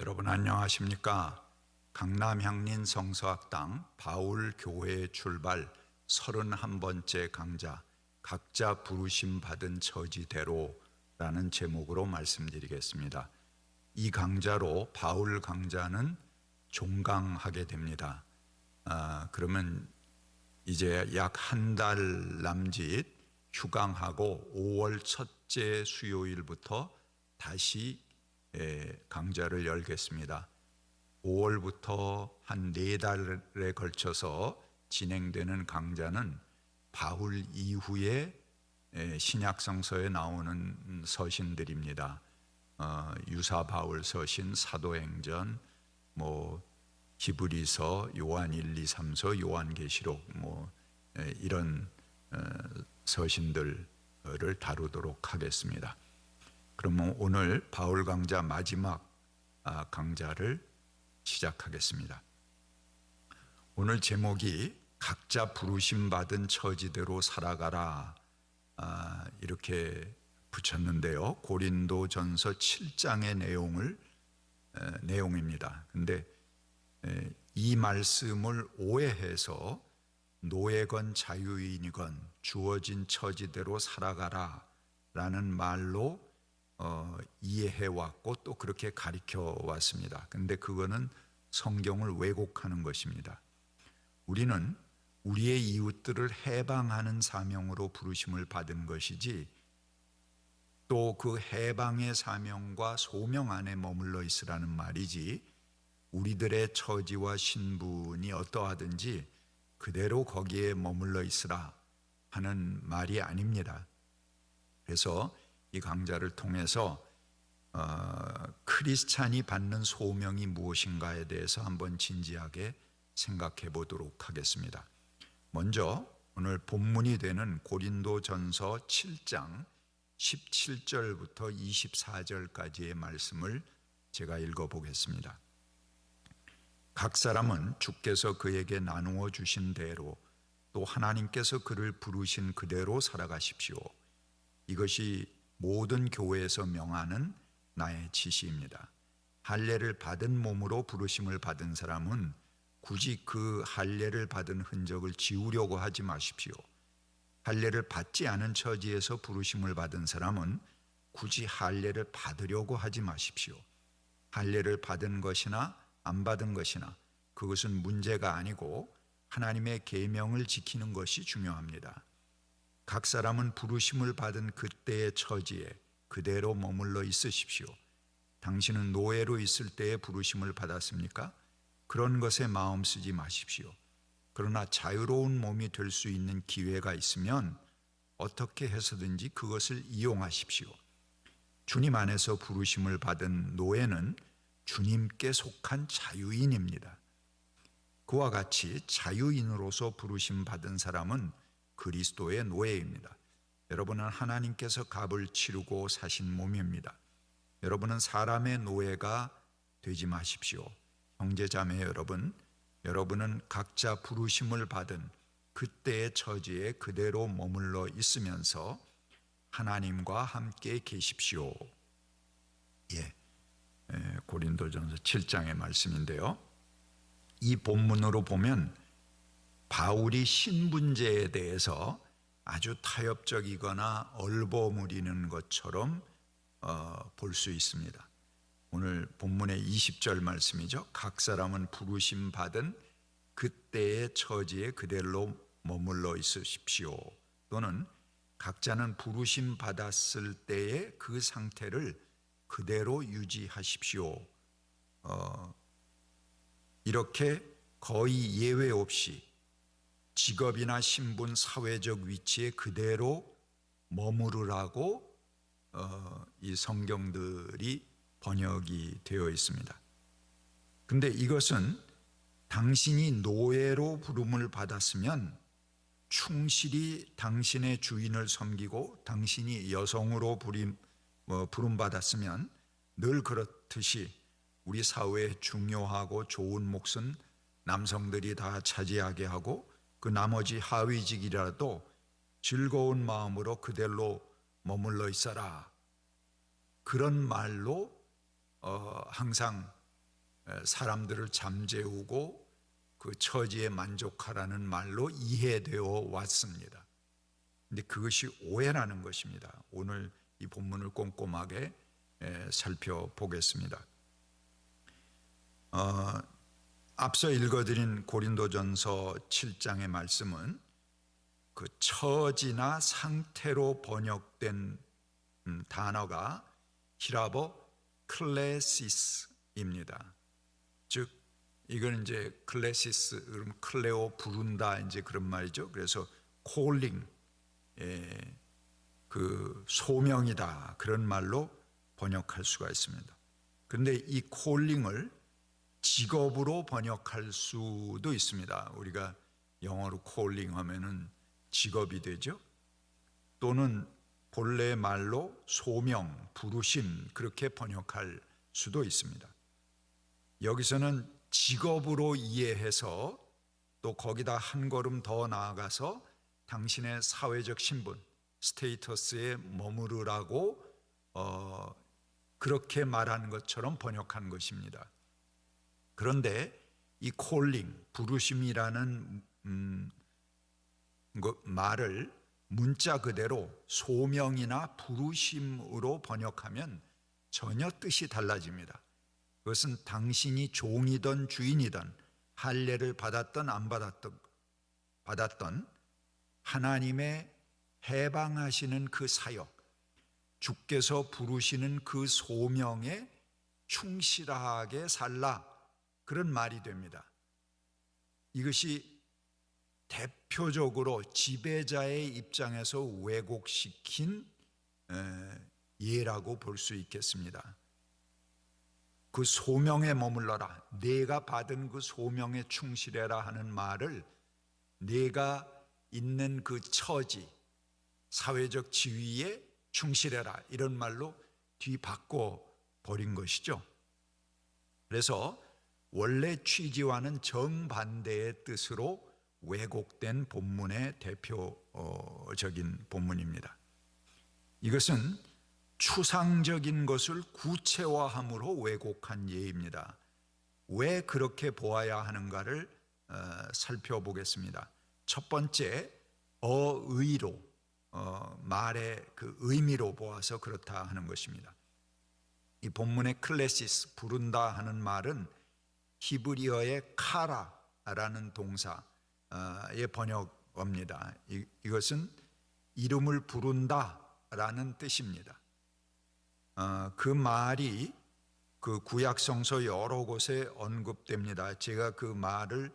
여러분 안녕하십니까? 강남 향린 성서학당 바울교회 출발 31번째 강좌 각자 부르심 받은 처지대로라는 제목으로 말씀드리겠습니다. 이 강좌로 바울 강좌는 종강하게 됩니다. 그러면 이제 약 한 달 남짓 휴강하고 5월 첫째 수요일부터 다시 강좌를 열겠습니다. 5월부터 한 4달에 걸쳐서 진행되는 강좌는 바울 이후에 신약성서에 나오는 서신들입니다. 유사 바울 서신, 사도행전, 히브리서, 요한 1, 2, 3서, 요한계시록 이런 서신들을 다루도록 하겠습니다. 그러면 오늘 바울 강좌 마지막 강좌를 시작하겠습니다. 오늘 제목이 각자 부르심 받은 처지대로 살아가라 이렇게 붙였는데요. 고린도전서 7장의 내용입니다. 근데 이 말씀을 오해해서 노예건 자유인이건 주어진 처지대로 살아가라 라는 말로 이해해왔고 또 그렇게 가르쳐왔습니다. 근데 그거는 성경을 왜곡하는 것입니다. 우리는 우리의 이웃들을 해방하는 사명으로 부르심을 받은 것이지 또 그 해방의 사명과 소명 안에 머물러 있으라는 말이지 우리들의 처지와 신분이 어떠하든지 그대로 거기에 머물러 있으라 하는 말이 아닙니다. 그래서 이 강좌를 통해서 크리스찬이 받는 소명이 무엇인가에 대해서 한번 진지하게 생각해 보도록 하겠습니다. 먼저 오늘 본문이 되는 고린도전서 7장 17절부터 24절까지의 말씀을 제가 읽어보겠습니다. 각 사람은 주께서 그에게 나누어 주신 대로 또 하나님께서 그를 부르신 그대로 살아가십시오. 이것이 모든 교회에서 명하는 나의 지시입니다. 할례를 받은 몸으로 부르심을 받은 사람은 굳이 그 할례를 받은 흔적을 지우려고 하지 마십시오. 할례를 받지 않은 처지에서 부르심을 받은 사람은 굳이 할례를 받으려고 하지 마십시오. 할례를 받은 것이나 안 받은 것이나 그것은 문제가 아니고 하나님의 계명을 지키는 것이 중요합니다. 각 사람은 부르심을 받은 그때의 처지에 그대로 머물러 있으십시오. 당신은 노예로 있을 때에 부르심을 받았습니까? 그런 것에 마음 쓰지 마십시오. 그러나 자유로운 몸이 될 수 있는 기회가 있으면 어떻게 해서든지 그것을 이용하십시오. 주님 안에서 부르심을 받은 노예는 주님께 속한 자유인입니다. 그와 같이 자유인으로서 부르심 받은 사람은 그리스도의 노예입니다. 여러분은 하나님께서 값을 치르고 사신 몸입니다. 여러분은 사람의 노예가 되지 마십시오. 형제자매 여러분은 각자 부르심을 받은 그때의 처지에 그대로 머물러 있으면서 하나님과 함께 계십시오. 고린도전서 7장의 말씀인데요. 이 본문으로 보면 바울이 신분제에 대해서 아주 타협적이거나 얼버무리는 것처럼 볼 수 있습니다. 오늘 본문의 20절 말씀이죠. 각 사람은 부르심 받은 그때의 처지에 그대로 머물러 있으십시오. 또는 각자는 부르심 받았을 때의 그 상태를 그대로 유지하십시오. 이렇게 거의 예외 없이 직업이나 신분, 사회적 위치에 그대로 머무르라고 이 성경들이 번역이 되어 있습니다. 근데 이것은 당신이 노예로 부름을 받았으면 충실히 당신의 주인을 섬기고 당신이 여성으로 부름받았으면 늘 그렇듯이 우리 사회에 중요하고 좋은 몫은 남성들이 다 차지하게 하고 그 나머지 하위직이라도 즐거운 마음으로 그대로 머물러 있어라. 그런 말로 항상 사람들을 잠재우고 그 처지에 만족하라는 말로 이해되어 왔습니다. 근데 그것이 오해라는 것입니다. 오늘 이 본문을 꼼꼼하게 살펴보겠습니다. 앞서 읽어드린 고린도전서 7장의 말씀은 그 처지나 상태로 번역된 단어가 히라보 클레시스입니다. 즉 이건 이제 클레시스, 그럼 클레오 부른다 이제 그런 말이죠. 그래서 콜링, 그 소명이다 그런 말로 번역할 수가 있습니다. 그런데 이 콜링을 직업으로 번역할 수도 있습니다. 우리가 영어로 콜링 하면은 직업이 되죠. 또는 본래 말로 소명, 부르심 그렇게 번역할 수도 있습니다. 여기서는 직업으로 이해해서 또 거기다 한 걸음 더 나아가서 당신의 사회적 신분, 스테이터스에 머무르라고 그렇게 말하는 것처럼 번역한 것입니다. 그런데 이 콜링, 부르심이라는 말을 문자 그대로 소명이나 부르심으로 번역하면 전혀 뜻이 달라집니다. 그것은 당신이 종이든 주인이든 할례를 받았든 안 받았던 하나님의 해방하시는 그 사역, 주께서 부르시는 그 소명에 충실하게 살라, 그런 말이 됩니다. 이것이 대표적으로 지배자의 입장에서 왜곡시킨 예라고 볼 수 있겠습니다. 그 소명에 머물러라, 내가 받은 그 소명에 충실해라 하는 말을 내가 있는 그 처지, 사회적 지위에 충실해라 이런 말로 뒤바꿔 버린 것이죠. 그래서 원래 취지와는 정반대의 뜻으로 왜곡된 본문의 대표적인 본문입니다. 이것은 추상적인 것을 구체화함으로 왜곡한 예입니다. 왜 그렇게 보아야 하는가를 살펴보겠습니다. 첫 번째, 어의로, 말의 그 의미로 보아서 그렇다 하는 것입니다. 이 본문의 클레시스, 부른다 하는 말은 히브리어의 카라라는 동사의 번역어입니다. 이것은 이름을 부른다라는 뜻입니다. 그 말이 그 구약 성서 여러 곳에 언급됩니다. 제가 그 말을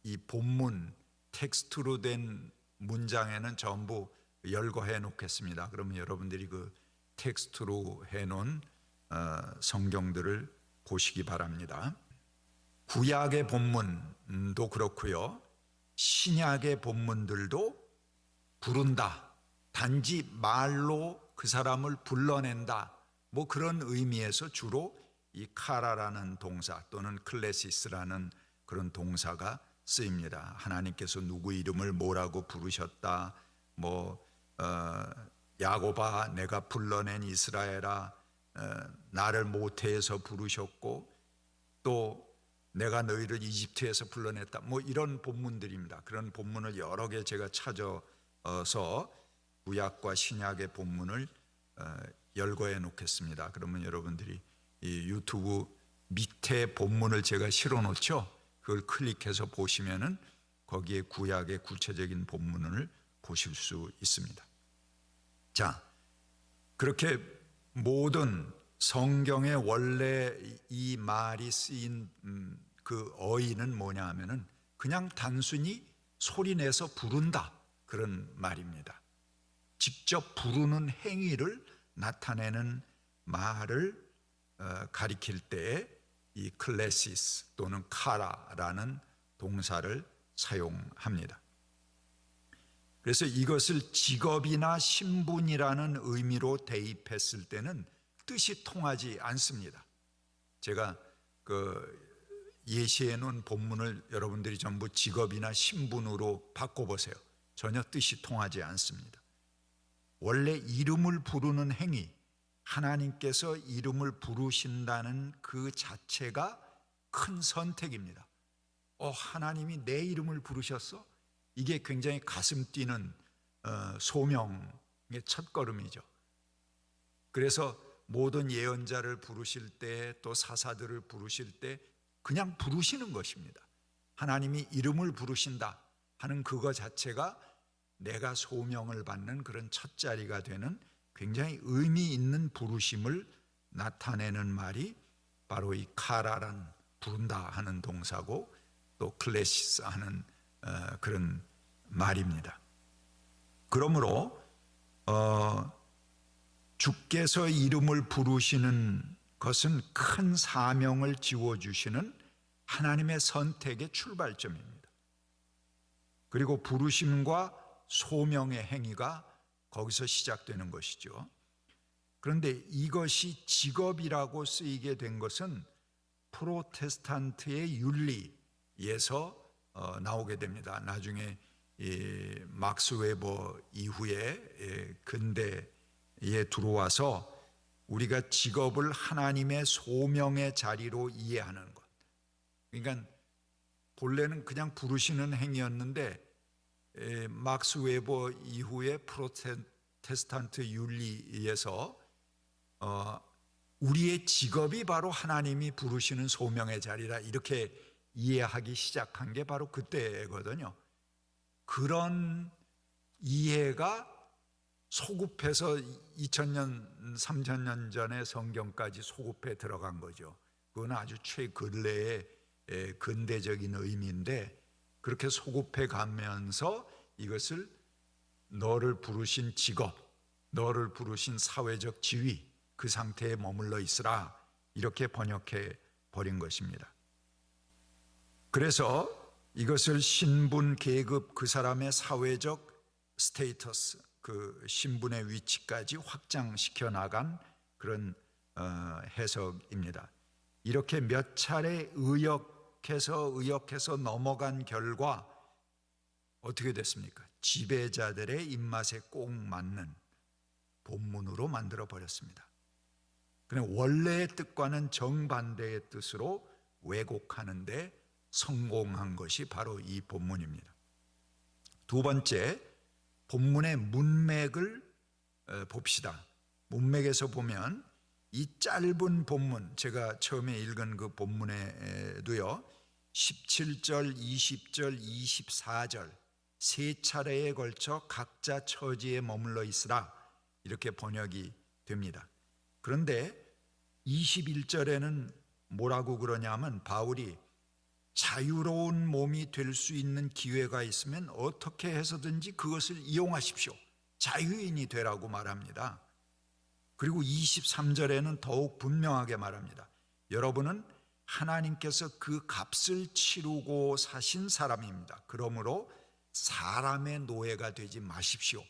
이 본문 텍스트로 된 문장에는 전부 열거해 놓겠습니다. 그러면 여러분들이 그 텍스트로 해놓은 성경들을 보시기 바랍니다. 구약의 본문도 그렇고요, 신약의 본문들도 부른다, 단지 말로 그 사람을 불러낸다, 뭐 그런 의미에서 주로 이 카라라는 동사 또는 클레시스라는 그런 동사가 쓰입니다. 하나님께서 누구 이름을 뭐라고 부르셨다, 야곱아 내가 불러낸 이스라엘아 나를 모태에서 부르셨고 또 내가 너희를 이집트에서 불러냈다, 뭐 이런 본문들입니다. 그런 본문을 여러 개 제가 찾아서 구약과 신약의 본문을 열거해 놓겠습니다. 그러면 여러분들이 이 유튜브 밑에 본문을 제가 실어 놓죠. 그걸 클릭해서 보시면은 거기에 구약의 구체적인 본문을 보실 수 있습니다. 자, 그렇게 모든 성경의 원래 이 말이 쓰인 그 어휘는 뭐냐 하면은 그냥 단순히 소리내서 부른다, 그런 말입니다. 직접 부르는 행위를 나타내는 말을 가리킬 때 이 클레시스 또는 카라라는 동사를 사용합니다. 그래서 이것을 직업이나 신분이라는 의미로 대입했을 때는 뜻이 통하지 않습니다. 제가 예시해 놓은 본문을 여러분들이 전부 직업이나 신분으로 바꿔보세요. 전혀 뜻이 통하지 않습니다. 원래 이름을 부르는 행위, 하나님께서 이름을 부르신다는 그 자체가 큰 선택입니다. 하나님이 내 이름을 부르셨어? 이게 굉장히 가슴 뛰는 소명의 첫걸음이죠. 그래서 모든 예언자를 부르실 때, 또 사사들을 부르실 때 그냥 부르시는 것입니다. 하나님이 이름을 부르신다 하는 그거 자체가 내가 소명을 받는 그런 첫 자리가 되는 굉장히 의미 있는 부르심을 나타내는 말이 바로 이 카라란 부른다 하는 동사고, 또 클래시스 하는 그런 말입니다. 그러므로 주께서 이름을 부르시는 것은 큰 사명을 지워주시는 하나님의 선택의 출발점입니다. 그리고 부르심과 소명의 행위가 거기서 시작되는 것이죠. 그런데 이것이 직업이라고 쓰이게 된 것은 프로테스탄트의 윤리에서 나오게 됩니다. 나중에 막스 웨버 이후에 근대에 들어와서 우리가 직업을 하나님의 소명의 자리로 이해하는 것. 그러니까 본래는 그냥 부르시는 행위였는데 막스 웨버 이후에 프로테스탄트 윤리에서 우리의 직업이 바로 하나님이 부르시는 소명의 자리라 이렇게 이해하기 시작한 게 바로 그때거든요. 그런 이해가 소급해서 2000년, 3000년 전에 성경까지 소급해 들어간 거죠. 그건 아주 최근래의 근대적인 의미인데, 그렇게 소급해 가면서 이것을 너를 부르신 직업, 너를 부르신 사회적 지위, 그 상태에 머물러 있으라 이렇게 번역해 버린 것입니다. 그래서 이것을 신분, 계급, 그 사람의 사회적 스테이터스, 그 신분의 위치까지 확장시켜 나간 그런 해석입니다. 이렇게 몇 차례 의역해서 넘어간 결과 어떻게 됐습니까? 지배자들의 입맛에 꼭 맞는 본문으로 만들어 버렸습니다. 그냥 원래의 뜻과는 정반대의 뜻으로 왜곡하는데 성공한 것이 바로 이 본문입니다. 두 번째, 본문의 문맥을 봅시다. 문맥에서 보면 이 짧은 본문, 제가 처음에 읽은 그 본문에도요 17절, 20절, 24절 세 차례에 걸쳐 각자 처지에 머물러 있으라 이렇게 번역이 됩니다. 그런데 21절에는 뭐라고 그러냐면 바울이 자유로운 몸이 될 수 있는 기회가 있으면 어떻게 해서든지 그것을 이용하십시오. 자유인이 되라고 말합니다. 그리고 23절에는 더욱 분명하게 말합니다. 여러분은 하나님께서 그 값을 치르고 사신 사람입니다. 그러므로 사람의 노예가 되지 마십시오.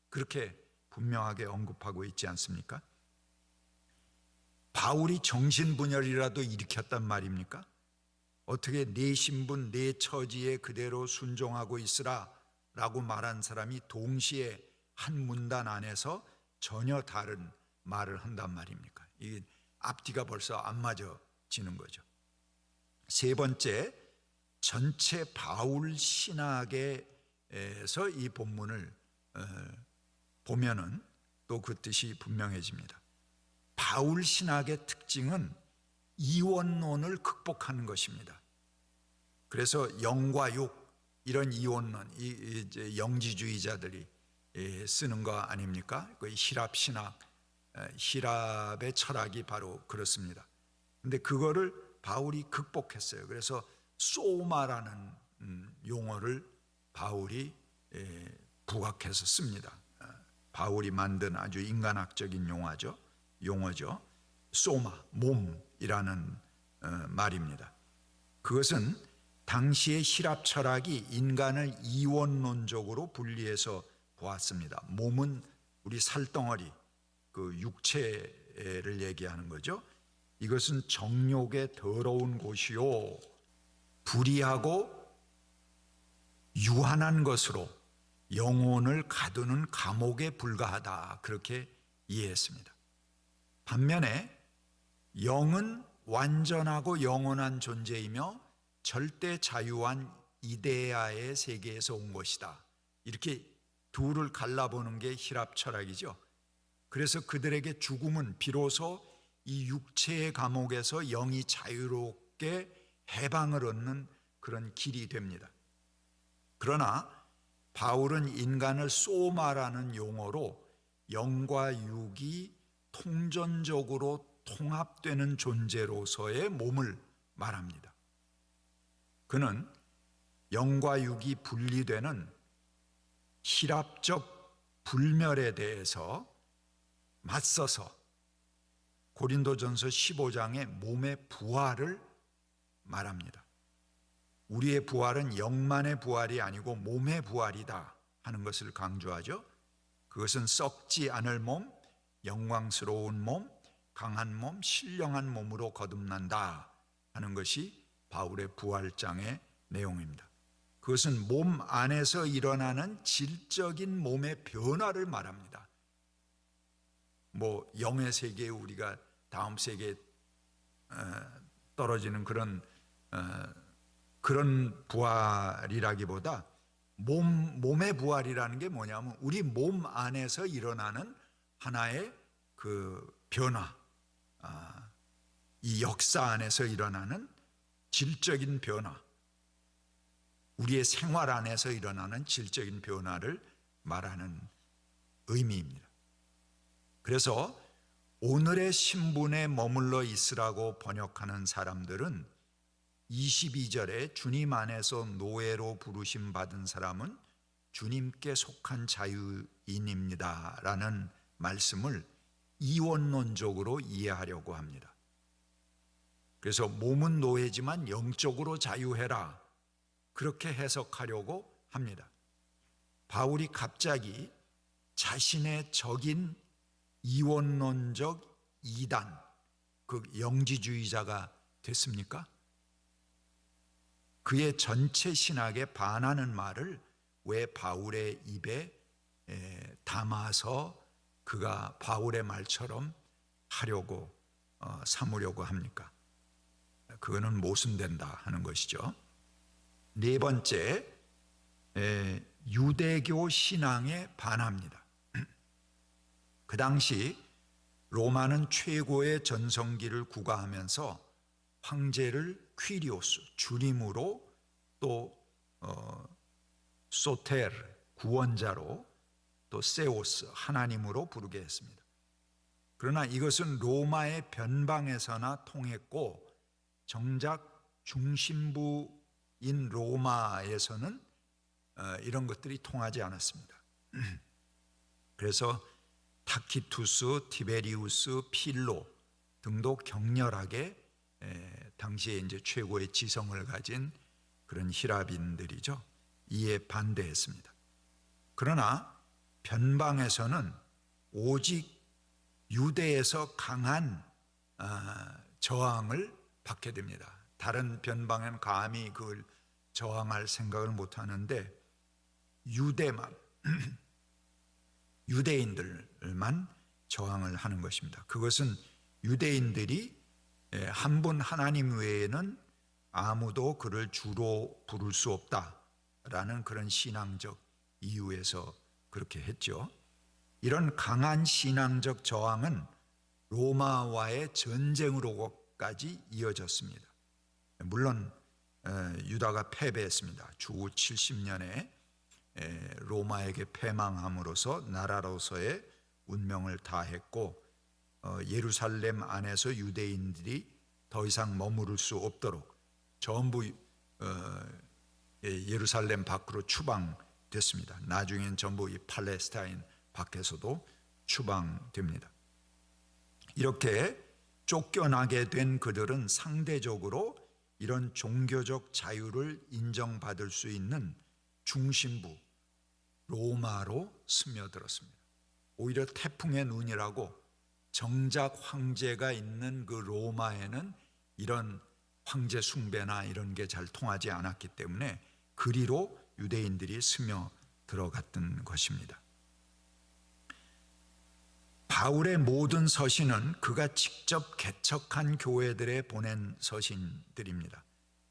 그렇게 분명하게 언급하고 있지 않습니까? 바울이 정신분열이라도 일으켰단 말입니까? 어떻게 내 신분, 내 처지에 그대로 순종하고 있으라 라고 말한 사람이 동시에 한 문단 안에서 전혀 다른 말을 한단 말입니까? 이게 앞뒤가 벌써 안 맞아지는 거죠. 세 번째, 전체 바울 신학에서 이 본문을 보면은 또 그 뜻이 분명해집니다. 바울 신학의 특징은 이원론을 극복하는 것입니다. 그래서 영과 육 이런 이원론, 이제 영지주의자들이 쓰는 거 아닙니까? 그 힐랍 신학, 힐랍의 철학이 바로 그렇습니다. 근데 그거를 바울이 극복했어요. 그래서 소마라는 용어를 바울이 부각해서 씁니다. 바울이 만든 아주 인간학적인 용어죠. 소마, 몸이라는 말입니다. 그것은 당시의 힐랍 철학이 인간을 이원론적으로 분리해서 보았습니다. 몸은 우리 살덩어리, 그 육체를 얘기하는 거죠. 이것은 정욕의 더러운 곳이요, 불의하고 유한한 것으로 영혼을 가두는 감옥에 불과하다, 그렇게 이해했습니다. 반면에 영은 완전하고 영원한 존재이며 절대 자유한 이데아의 세계에서 온 것이다. 이렇게 둘을 갈라보는 게 히랍 철학이죠. 그래서 그들에게 죽음은 비로소 이 육체의 감옥에서 영이 자유롭게 해방을 얻는 그런 길이 됩니다. 그러나 바울은 인간을 소마라는 용어로 영과 육이 통전적으로 통합되는 존재로서의 몸을 말합니다. 그는 영과 육이 분리되는 히랍적 불멸에 대해서 맞서서 고린도전서 15장의 몸의 부활을 말합니다. 우리의 부활은 영만의 부활이 아니고 몸의 부활이다 하는 것을 강조하죠. 그것은 썩지 않을 몸, 영광스러운 몸, 강한 몸, 신령한 몸으로 거듭난다 하는 것이 바울의 부활장의 내용입니다. 그것은 몸 안에서 일어나는 질적인 몸의 변화를 말합니다. 영의 세계에 우리가 다음 세계에 떨어지는 그런 부활이라기보다 몸의 부활이라는 게 뭐냐면 우리 몸 안에서 일어나는 하나의 그 변화, 이 역사 안에서 일어나는 질적인 변화, 우리의 생활 안에서 일어나는 질적인 변화를 말하는 의미입니다. 그래서 오늘의 신분에 머물러 있으라고 번역하는 사람들은 22절에 주님 안에서 노예로 부르심 받은 사람은 주님께 속한 자유인입니다 라는 말씀을 이원론적으로 이해하려고 합니다. 그래서 몸은 노예지만 영적으로 자유해라, 그렇게 해석하려고 합니다. 바울이 갑자기 자신의 적인 이원론적 이단, 그 영지주의자가 됐습니까? 그의 전체 신학에 반하는 말을 왜 바울의 입에 담아서 그가 바울의 말처럼 하려고 삼으려고 합니까? 그거는 모순된다 하는 것이죠. 네 번째, 유대교 신앙에 반합니다. 그 당시 로마는 최고의 전성기를 구가하면서 황제를 퀴리오스, 주님으로, 또 소테르, 구원자로, 또 세오스, 하나님으로 부르게 했습니다. 그러나 이것은 로마의 변방에서나 통했고 정작 중심부인 로마에서는 이런 것들이 통하지 않았습니다. 그래서 타키투스, 티베리우스, 필로 등도 격렬하게 당시에 이제 최고의 지성을 가진 그런 히랍인들이죠. 이에 반대했습니다. 그러나 변방에서는 오직 유대에서 강한 저항을 받게 됩니다. 다른 변방에는 감히 그걸 저항할 생각을 못 하는데 유대인들만 저항을 하는 것입니다. 그것은 유대인들이 한 분 하나님 외에는 아무도 그를 주로 부를 수 없다라는 그런 신앙적 이유에서 그렇게 했죠. 이런 강한 신앙적 저항은 로마와의 전쟁으로까지 이어졌습니다. 물론 유다가 패배했습니다. 주 70년에 로마에게 패망함으로써 나라로서의 운명을 다했고 예루살렘 안에서 유대인들이 더 이상 머무를 수 없도록 전부 예루살렘 밖으로 추방됐습니다. 나중엔 전부 이 팔레스타인 밖에서도 추방됩니다. 이렇게 쫓겨나게 된 그들은 상대적으로 이런 종교적 자유를 인정받을 수 있는 중심부 로마로 스며들었습니다. 오히려 태풍의 눈이라고 정작 황제가 있는 그 로마에는 이런 황제 숭배나 이런 게 잘 통하지 않았기 때문에 그리로 유대인들이 스며 들어갔던 것입니다. 바울의 모든 서신은 그가 직접 개척한 교회들에 보낸 서신들입니다.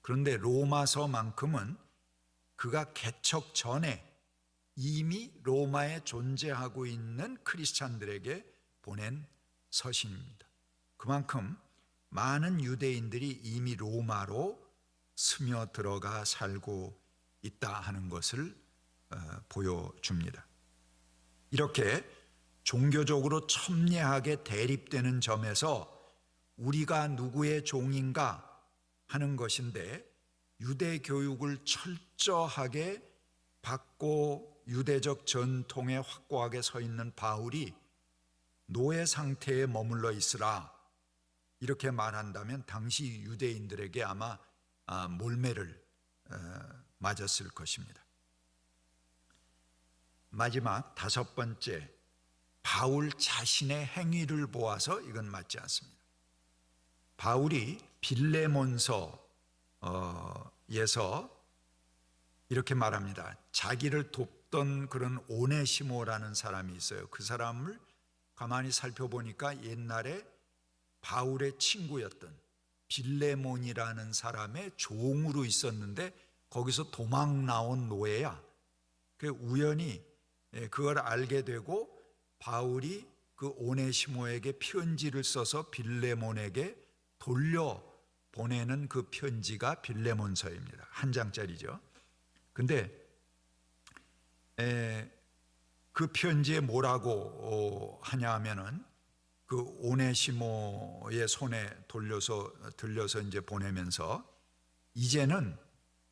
그런데 로마서만큼은 그가 개척 전에 이미 로마에 존재하고 있는 크리스찬들에게 보낸 서신입니다. 그만큼 많은 유대인들이 이미 로마로 스며들어가 살고 있다 하는 것을 보여줍니다. 이렇게 종교적으로 첨예하게 대립되는 점에서 우리가 누구의 종인가 하는 것인데, 유대 교육을 철저하게 받고 유대적 전통에 확고하게 서 있는 바울이 노예 상태에 머물러 있으라 이렇게 말한다면 당시 유대인들에게 아마 몰매를 맞았을 것입니다. 마지막 다섯 번째, 바울 자신의 행위를 보아서 이건 맞지 않습니다. 바울이 빌레몬서에서 이렇게 말합니다. 자기를 돕던 그런 오네시모라는 사람이 있어요. 그 사람을 가만히 살펴보니까 옛날에 바울의 친구였던 빌레몬이라는 사람의 종으로 있었는데 거기서 도망 나온 노예야. 그 우연히 그걸 알게 되고 바울이 그 오네시모에게 편지를 써서 빌레몬에게 돌려보내는 그 편지가 빌레몬서입니다. 한 장짜리죠. 근데 그 편지에 뭐라고 하냐 하면은 그 오네시모의 손에 들려서 이제 보내면서 이제는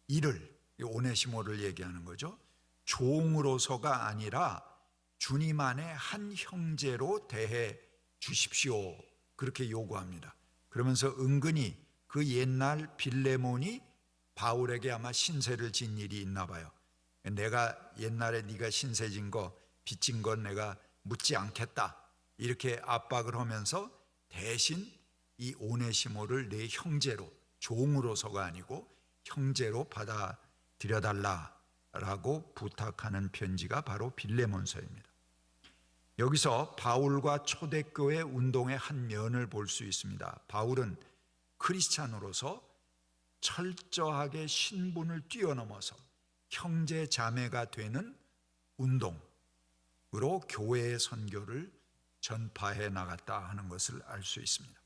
이를, 오네시모를 얘기하는 거죠. 종으로서가 아니라 주님 안에 한 형제로 대해 주십시오. 그렇게 요구합니다. 그러면서 은근히 그 옛날 빌레몬이 바울에게 아마 신세를 진 일이 있나 봐요. 내가 옛날에 네가 신세 진 거, 빚진 건 내가 묻지 않겠다. 이렇게 압박을 하면서 대신 이 오네시모를 내 형제로, 종으로서가 아니고 형제로 받아들여달라라고 부탁하는 편지가 바로 빌레몬서입니다. 여기서 바울과 초대교회 운동의 한 면을 볼 수 있습니다. 바울은 크리스찬으로서 철저하게 신분을 뛰어넘어서 형제 자매가 되는 운동으로 교회의 선교를 전파해 나갔다 하는 것을 알 수 있습니다.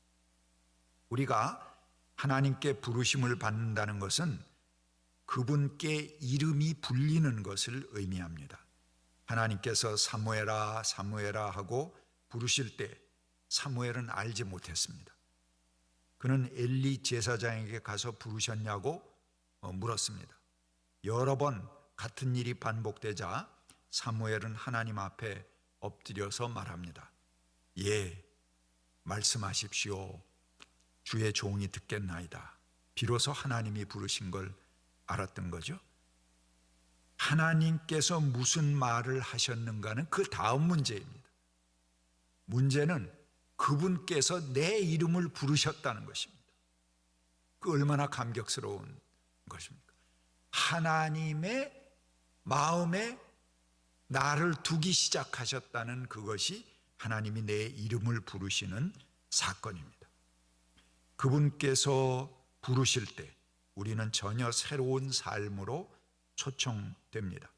우리가 하나님께 부르심을 받는다는 것은 그분께 이름이 불리는 것을 의미합니다. 하나님께서 사무엘아 사무엘아 하고 부르실 때 사무엘은 알지 못했습니다. 그는 엘리 제사장에게 가서 부르셨냐고 물었습니다. 여러 번 같은 일이 반복되자 사무엘은 하나님 앞에 엎드려서 말합니다. 예, 말씀하십시오. 주의 종이 듣겠나이다. 비로소 하나님이 부르신 걸 알았던 거죠. 하나님께서 무슨 말을 하셨는가는 그 다음 문제입니다. 문제는 그분께서 내 이름을 부르셨다는 것입니다. 그 얼마나 감격스러운 것입니까? 하나님의 마음에 나를 두기 시작하셨다는 그것이 하나님이 내 이름을 부르시는 사건입니다. 그분께서 부르실 때 우리는 전혀 새로운 삶으로 초청됩니다.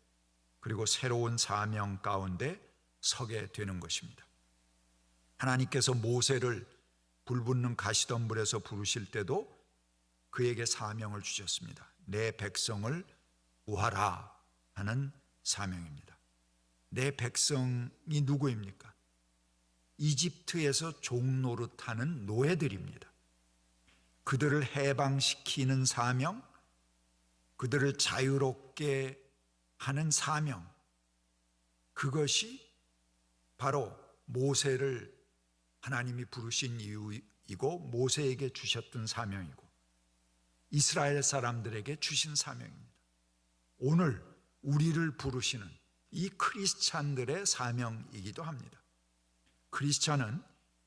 그리고 새로운 사명 가운데 서게 되는 것입니다. 하나님께서 모세를 불붙는 가시덤불에서 부르실 때도 그에게 사명을 주셨습니다. 내 백성을 구하라 하는 사명입니다. 내 백성이 누구입니까? 이집트에서 종노릇하는 노예들입니다. 그들을 해방시키는 사명, 그들을 자유롭게 하는 사명, 그것이 바로 모세를 하나님이 부르신 이유이고 모세에게 주셨던 사명이고 이스라엘 사람들에게 주신 사명입니다. 오늘 우리를 부르시는 이 크리스찬들의 사명이기도 합니다. 크리스찬은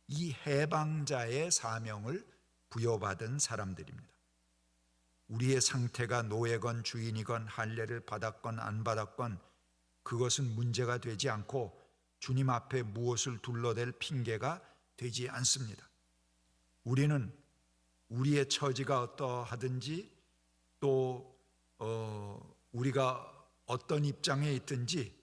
이 해방자의 사명을 부여받은 사람들입니다. 우리의 상태가 노예건 주인이건 할례를 받았건 안 받았건 그것은 문제가 되지 않고 주님 앞에 무엇을 둘러댈 핑계가 되지 않습니다. 우리는 우리의 처지가 어떠하든지 또 우리가 어떤 입장에 있든지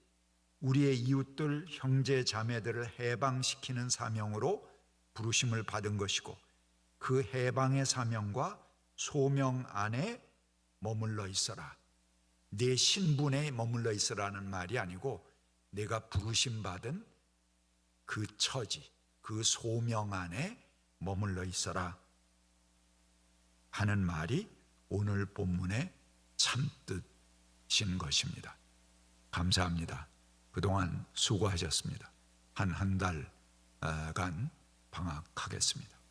우리의 이웃들, 형제, 자매들을 해방시키는 사명으로 부르심을 받은 것이고, 그 해방의 사명과 소명 안에 머물러 있어라. 내 신분에 머물러 있으라는 말이 아니고 내가 부르심 받은 그 처지, 그 소명 안에 머물러 있어라 하는 말이 오늘 본문의 참뜻인 것입니다. 감사합니다. 그동안 수고하셨습니다. 한 달간 방학하겠습니다.